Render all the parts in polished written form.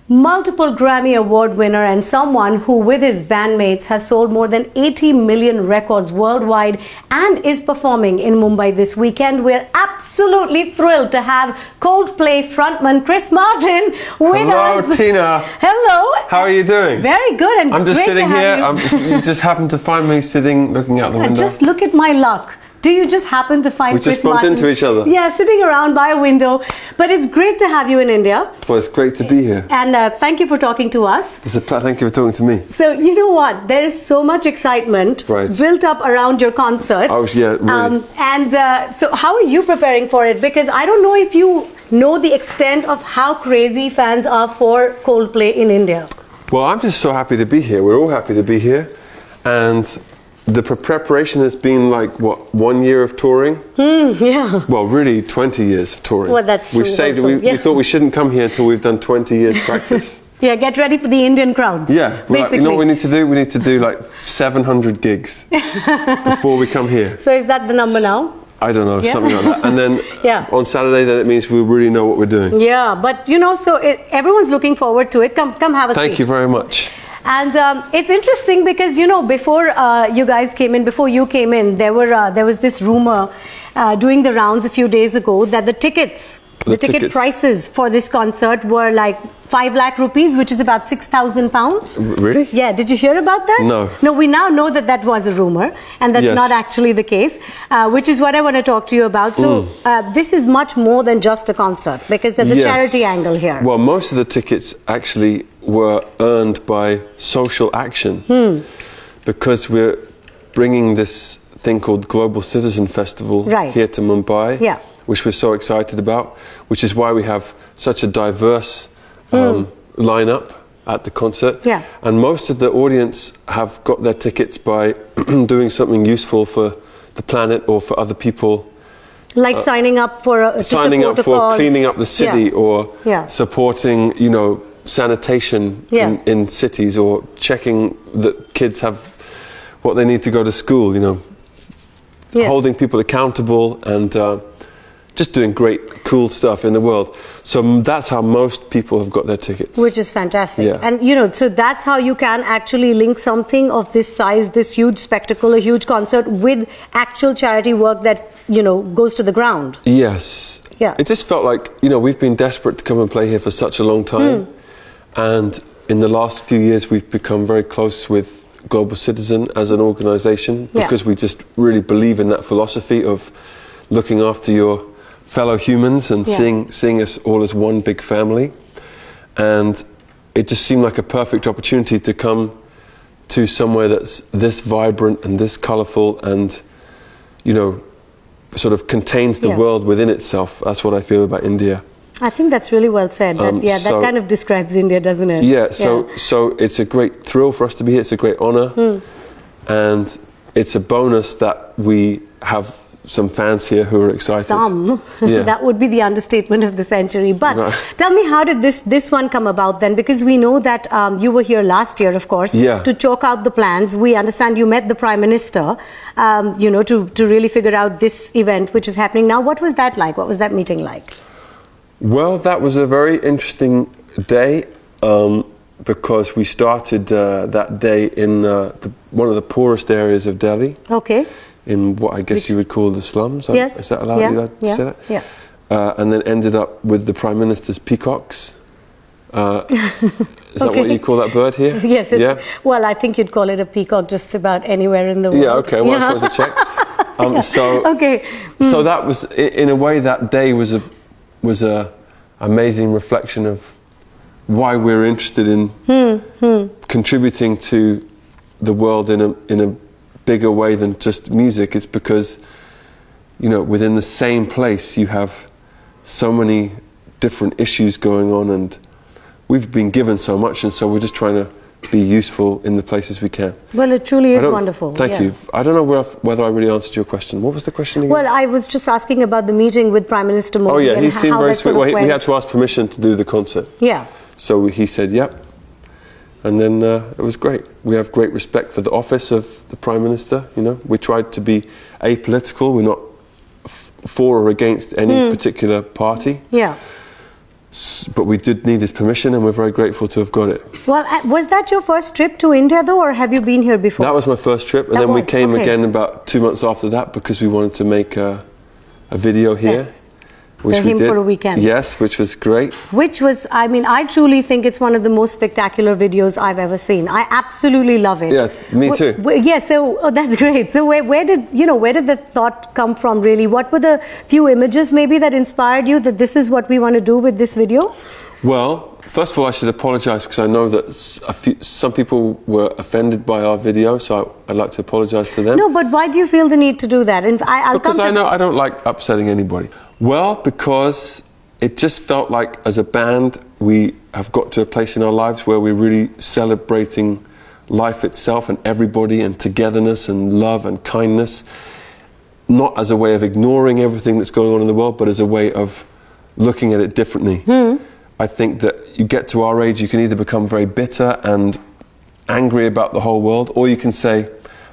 multiple Grammy Award winner and someone who with his bandmates has sold more than 80 million records worldwide and is performing in Mumbai this weekend. We're absolutely thrilled to have Coldplay frontman Chris Martin with us. Hello, Tina. Hello. How are you doing? Very good. And I'm just great sitting to have here. you. You just happened to find me sitting, looking out the window. Just look at my luck. Do you just happen to find We just Chris bumped Martin? into each other. Yeah, sitting around by a window. But it's great to have you in India. Well, it's great to be here. And thank you for talking to us. It's a thank you for talking to me. So, you know what? There is so much excitement built up around your concert. Oh, yeah, really. So how are you preparing for it? Because I don't know if you know the extent of how crazy fans are for Coldplay in India. Well, I'm just so happy to be here. We're all happy to be here. And the preparation has been like, what, 1 year of touring? Yeah. Well, really 20 years of touring. Well, that's true. We thought we shouldn't come here until we've done 20 years practice. Yeah, get ready for the Indian crowds. Yeah, basically. You know what we need to do? We need to do like 700 gigs before we come here. So is that the number now? I don't know, something like that. And then on Saturday, then it means we really know what we're doing. Yeah, but you know, so everyone's looking forward to it. Come have a seat. Thank you very much. And it's interesting because, you know, before you guys came in, before you came in, there was this rumor doing the rounds a few days ago that the ticket prices for this concert were like 5 lakh rupees, which is about 6,000 pounds. Really? Yeah. Did you hear about that? No. No, we now know that that was a rumor and that's not actually the case, which is what I want to talk to you about. So this is much more than just a concert because there's a charity angle here. Well, most of the tickets actually were earned by social action because we're bringing this thing called Global Citizen Festival here to Mumbai, which we're so excited about, which is why we have such a diverse lineup at the concert. Yeah. And most of the audience have got their tickets by doing something useful for the planet or for other people. Like signing up for cleaning up the city or supporting, you know, sanitation in cities or checking that kids have what they need to go to school, you know, holding people accountable and just doing great, cool stuff in the world. So that's how most people have got their tickets. Which is fantastic. Yeah. And, you know, so that's how you can actually link something of this size, this huge spectacle, a huge concert with actual charity work that, you know, goes to the ground. Yes. Yeah. It just felt like, you know, we've been desperate to come and play here for such a long time. And in the last few years, we've become very close with Global Citizen as an organisation because we just really believe in that philosophy of looking after your fellow humans and seeing us all as one big family. And it just seemed like a perfect opportunity to come to somewhere that's this vibrant and this colourful and, you know, sort of contains the world within itself. That's what I feel about India. I think that's really well said. That kind of describes India, doesn't it? Yeah, so it's a great thrill for us to be here. It's a great honour. And it's a bonus that we have some fans here who are excited. Some. That would be the understatement of the century. But tell me, how did this one come about then? Because we know that you were here last year, of course, to chalk out the plans. We understand you met the Prime Minister, you know, to really figure out this event which is happening now. What was that like? What was that meeting like? Well, that was a very interesting day because we started that day in one of the poorest areas of Delhi. Okay. In what I guess you would call the slums. Yes. Is that allowed? You allowed to say that? Yeah. And then ended up with the Prime Minister's peacocks. Is that what you call that bird here? Yes. Well, I think you'd call it a peacock just about anywhere in the world. Yeah, okay. Well, I just wanted to check. So that was, in a way, that day was a amazing reflection of why we're interested in contributing to the world in a bigger way than just music. It's because, you know, within the same place you have so many different issues going on and we've been given so much and so we're just trying to be useful in the places we can. Well, it truly is wonderful. Thank you. I don't know whether I really answered your question. What was the question again? Well, I was just asking about the meeting with Prime Minister Modi. Oh yeah, he seemed very sweet. Well, we had to ask permission to do the concert. Yeah. So he said, yep. And then it was great. We have great respect for the office of the Prime Minister, you know. We tried to be apolitical. We're not for or against any particular party. Yeah. But we did need his permission, and we're very grateful to have got it. Well, was that your first trip to India, though, or have you been here before? That was my first trip, and then we came again about 2 months after that because we wanted to make a video here. Yes. Which we did. For a weekend. Yes, which was great. Which was, I mean, I truly think it's one of the most spectacular videos I've ever seen. I absolutely love it. Yeah, me too. Yeah, so that's great. So where did the thought come from, really? What were the few images maybe that inspired you that this is what we want to do with this video? Well, first of all, I should apologise because I know that some people were offended by our video, so I'd like to apologise to them. No, but why do you feel the need to do that? Because I know I don't like upsetting anybody. Well, because it just felt like as a band we have got to a place in our lives where we're really celebrating life itself and everybody and togetherness and love and kindness, not as a way of ignoring everything that's going on in the world, but as a way of looking at it differently. I think that you get to our age, you can either become very bitter and angry about the whole world, or you can say,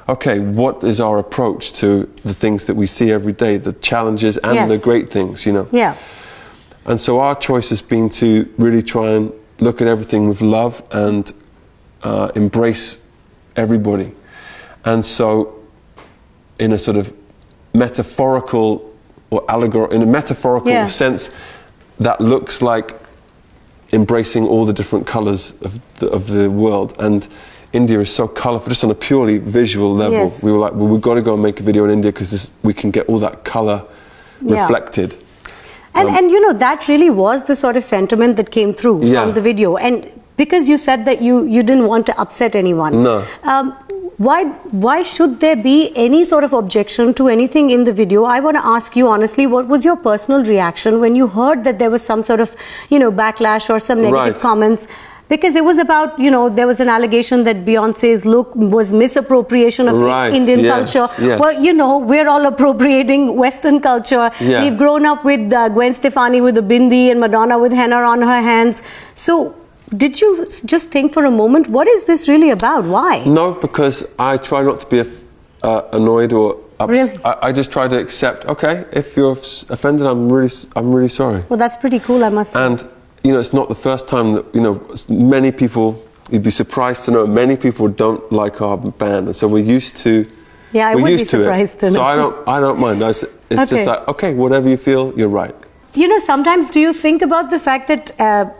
okay, what is our approach to the things that we see every day, the challenges and the great things, you know? Yeah. And so our choice has been to really try and look at everything with love and embrace everybody. And so in a sort of metaphorical or allegorical, in a metaphorical sense, that looks like embracing all the different colours of the world. And India is so colourful, just on a purely visual level. We were like, well, we've got to go and make a video in India because we can get all that colour reflected. And you know, that really was the sort of sentiment that came through from the video. And because you said that you didn't want to upset anyone. No. Why should there be any sort of objection to anything in the video? I want to ask you honestly, what was your personal reaction when you heard that there was some sort of, backlash or some negative comments? Because it was about, there was an allegation that Beyonce's look was misappropriation of Indian culture. Yes. Well, we're all appropriating Western culture. We've grown up with Gwen Stefani with a bindi and Madonna with henna on her hands. So did you just think for a moment, what is this really about? Why? No, because I try not to be annoyed or upset. Really? I just try to accept, okay, if you're offended, I'm really sorry. Well, that's pretty cool, I must say. And it's not the first time that, many people, you'd be surprised to know, many people don't like our band. And so we're used to I would be surprised to know. So I don't mind. It's just like, okay, whatever you feel, you're right. Sometimes do you think about the fact that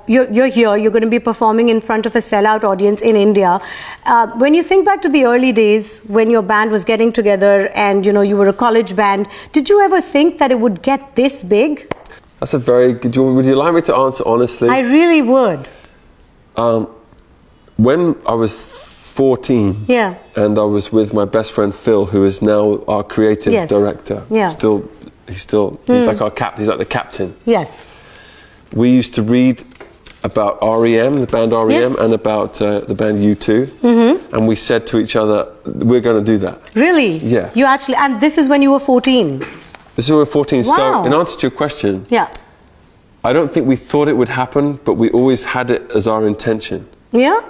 you're here, you're going to be performing in front of a sellout audience in India. When you think back to the early days when your band was getting together and, you were a college band, did you ever think that it would get this big? That's a very good... Would you like me to answer honestly? I really would. When I was 14, and I was with my best friend Phil, who is now our creative director. He's like our he's like the captain. Yes. We used to read about REM, the band REM, and about the band U2, and we said to each other, we're going to do that. Really? Yeah. You actually... And this is when you were 14? This is when we were 14. Wow. So, in answer to your question, I don't think we thought it would happen, but we always had it as our intention. Yeah?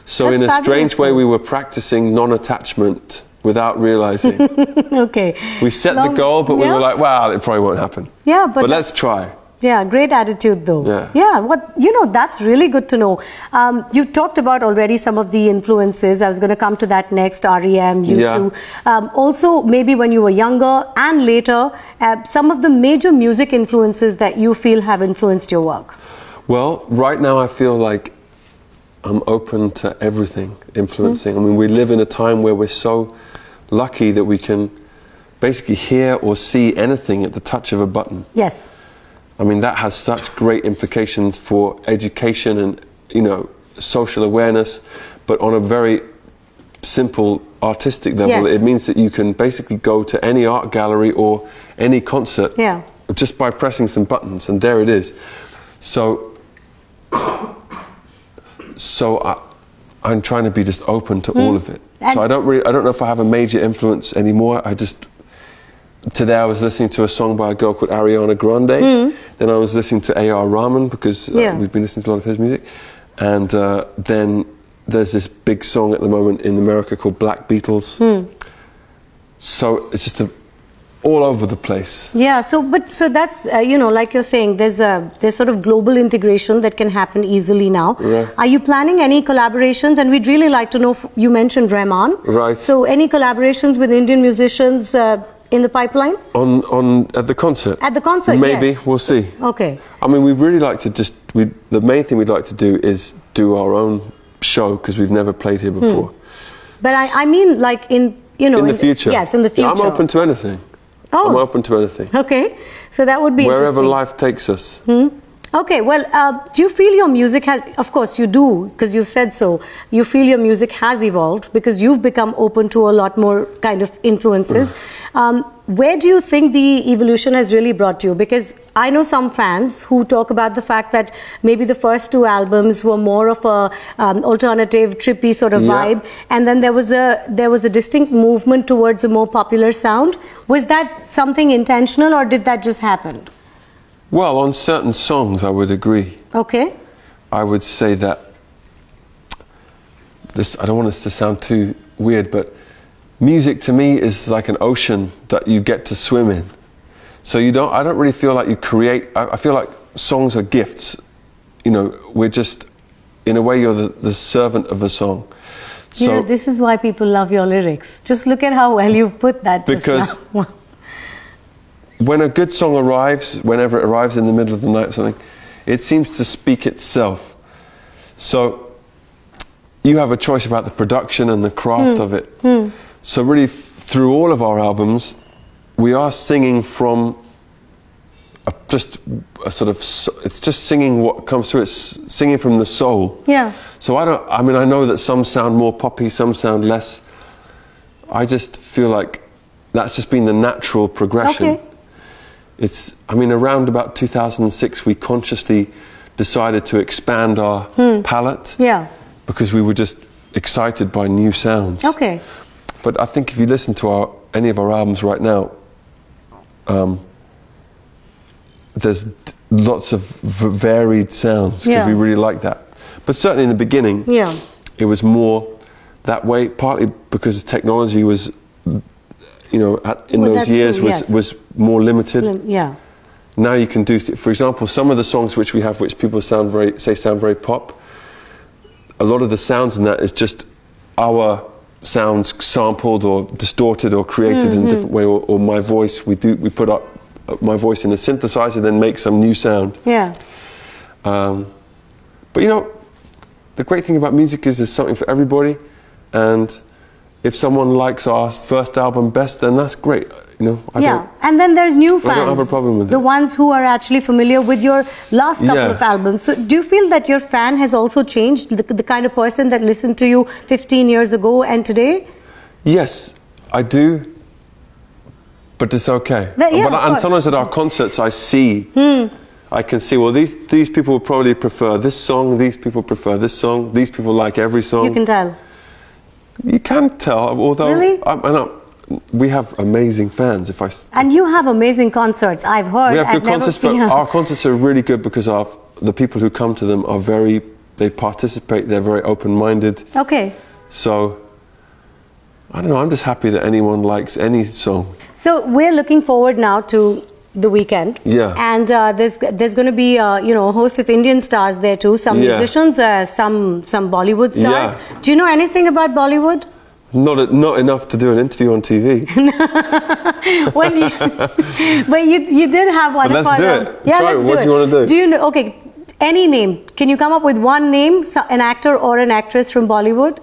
So in a strange way, we were practicing non-attachment without realizing. Okay. We set the goal, but we were like, wow, it probably won't happen. Yeah, but let's try. Yeah, great attitude though. Yeah. That's really good to know. You've talked about already some of the influences. I was going to come to that next, REM, U2. Also, maybe when you were younger and later, some of the major music influences that you feel have influenced your work. Well, right now I feel like I'm open to everything influencing. I mean, we live in a time where we're so lucky that we can basically hear or see anything at the touch of a button. Yes. I mean, that has such great implications for education and, social awareness, but on a very simple artistic level, it means that you can basically go to any art gallery or any concert just by pressing some buttons, and there it is. So I'm trying to be just open to all of it. And so I don't know if I have a major influence anymore. Today I was listening to a song by a girl called Ariana Grande. Then I was listening to A.R. Rahman because we've been listening to a lot of his music. And then there's this big song at the moment in America called Black Beatles. So it's just all over the place. Yeah, so that's you know, like you're saying, there's sort of global integration that can happen easily now. Right. Are you planning any collaborations? And we'd really like to know. You mentioned Rahman. Right. So any collaborations with Indian musicians in the pipeline? At the concert. At the concert, maybe, yes. We'll see. Okay. I mean, we'd really like to the main thing we'd like to do is do our own show because we've never played here before. But I mean, like in the future. Yes, in the future. Yeah, I'm open to anything. Oh. I'm open to anything. Okay, so that would be wherever interesting. life takes us. Okay, well, do you feel your music has, of course you do, because you've said so, you feel your music has evolved because you've become open to a lot more kind of influences. Where do you think the evolution has really brought you? Because I know some fans who talk about the fact that maybe the first 2 albums were more of a alternative, trippy sort of vibe, and then there was a distinct movement towards a more popular sound. Was that something intentional, or did that just happen? Well, on certain songs, I would agree. Okay. I would say that I don't want this to sound too weird, but music to me is like an ocean that you get to swim in. So I don't really feel like you create. I feel like songs are gifts. You know, we're just, in a way, you're the servant of a song. So, you know, this is why people love your lyrics. Just look at how well you've put that. Because when a good song arrives, whenever it arrives in the middle of the night or something, it seems to speak itself. So you have a choice about the production and the craft of it. So really, through all of our albums, we are singing from just a sort of, it's just singing what comes through, it's singing from the soul. Yeah. So I mean, I know that some sound more poppy, some sound less. I just feel like that's just been the natural progression. Okay. I mean, around about 2006, we consciously decided to expand our palette. Yeah. Because we were just excited by new sounds. Okay. But I think if you listen to any of our albums right now, there's lots of varied sounds because we really like that. But certainly in the beginning, it was more that way, partly because technology was, you know, in those years was more limited. Yeah. Now you can do, for example, some of the songs which we have, which people sound very pop. A lot of the sounds in that is just our sounds sampled or distorted or created in a different way, or my voice. We put up my voice in a synthesizer, then make some new sound. Yeah. But you know, the great thing about music is there's something for everybody, and if someone likes our first album best, then that's great. You know, and then there's new fans. I don't have a problem with the ones who are actually familiar with your last couple of albums. So do you feel that your fan has also changed, the kind of person that listened to you 15 years ago and today? Yes, I do. But it's okay. And sometimes at our concerts, I see, I can see, well, these people will probably prefer this song, these people prefer this song, these people like every song. You can tell. You can tell, although really? We have amazing fans. And you have amazing concerts, I've heard. We have good concerts, but our concerts are really good because the people who come to them are they participate, they're very open-minded. Okay. So, I don't know, I'm just happy that anyone likes any song. So we're looking forward now to the weekend. Yeah. And there's going to be you know, a host of Indian stars there too. Some musicians, some Bollywood stars. Yeah. Do you know anything about Bollywood? Not enough to do an interview on TV. Well, but you did have one. But let's do it. Yeah, Sorry, what do you want to do? Do you know? Okay, any name. Can you come up with one name, an actor or an actress from Bollywood?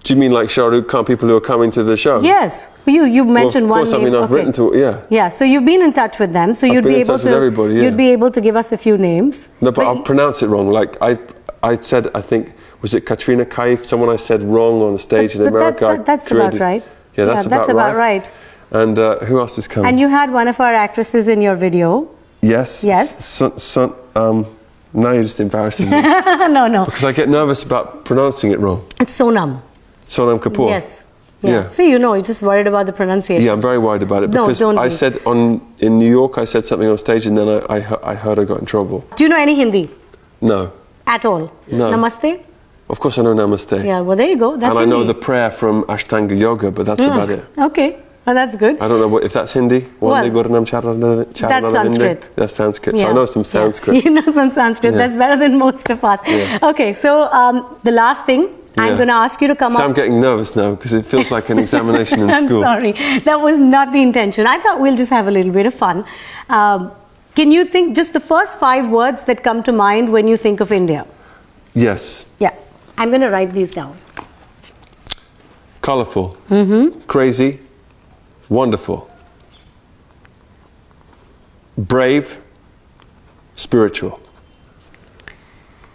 Do you mean like Shah Rukh Khan, people who are coming to the show? Yes. You mentioned one name. Of course, I mean, I've written to, Yeah, so you've been in touch with them, so you'd be able to, everybody, you'd be able to give us a few names. No, but I'll pronounce it wrong. Like, I said, I think, was it Katrina Kaif? Someone I said wrong on stage in America. That's about right. Yeah, that's about right. And who else is coming? And you had one of our actresses in your video. Yes. Yes. Now you're just embarrassing me. No. Because I get nervous about pronouncing it wrong. It's Sonam. Sonam Kapoor. Yes. Yeah. See, you know, you're just worried about the pronunciation. Yeah, I'm very worried about it because I said in New York, I said something on stage and then I heard I got in trouble. Do you know any Hindi? No. At all? No. Namaste? Of course I know Namaste. Yeah, well there you go. That's and I know the prayer from Ashtanga Yoga, but that's about it. Okay. Oh, that's good. I don't know if that's Hindi. That's Sanskrit. That's Sanskrit. So I know some Sanskrit. You know some Sanskrit. That's better than most of us. Okay, so the last thing, I'm going to ask you to come up. I'm getting nervous now because it feels like an examination in school. I'm sorry. That was not the intention. I thought we'll just have a little bit of fun. Can you think just the first 5 words that come to mind when you think of India? Yes. Yeah. I'm going to write these down. Colourful. Crazy. Wonderful. Brave. Spiritual.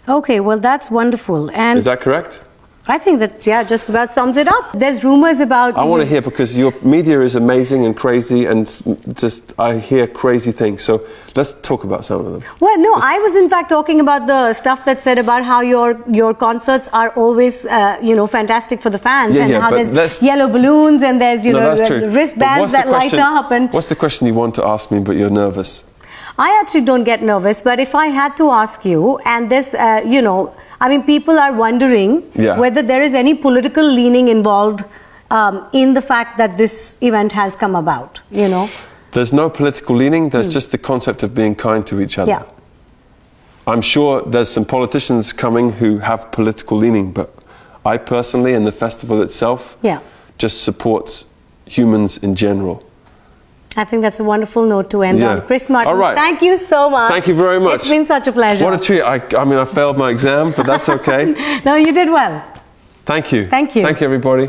Okay, well, that's wonderful. And is that correct? I think that, just about sums it up. There's rumors about... I want to hear, because your media is amazing and crazy, and just, I hear crazy things. So let's talk about some of them. Well, no, I was in fact talking about the stuff that said about how your concerts are always, fantastic for the fans, and how there's yellow balloons and there's, wristbands that light up. And what's the question you want to ask me, but you're nervous? I actually don't get nervous, but if I had to ask you, and this, people are wondering whether there is any political leaning involved in the fact that this event has come about, There's no political leaning, there's just the concept of being kind to each other. Yeah. I'm sure there's some politicians coming who have political leaning, but I personally, and the festival itself, just supports humans in general. I think that's a wonderful note to end on. Chris Martin, all right. Thank you so much. Thank you very much. It's been such a pleasure. What a treat. I failed my exam, but that's okay. No, you did well. Thank you. Thank you. Thank you, everybody.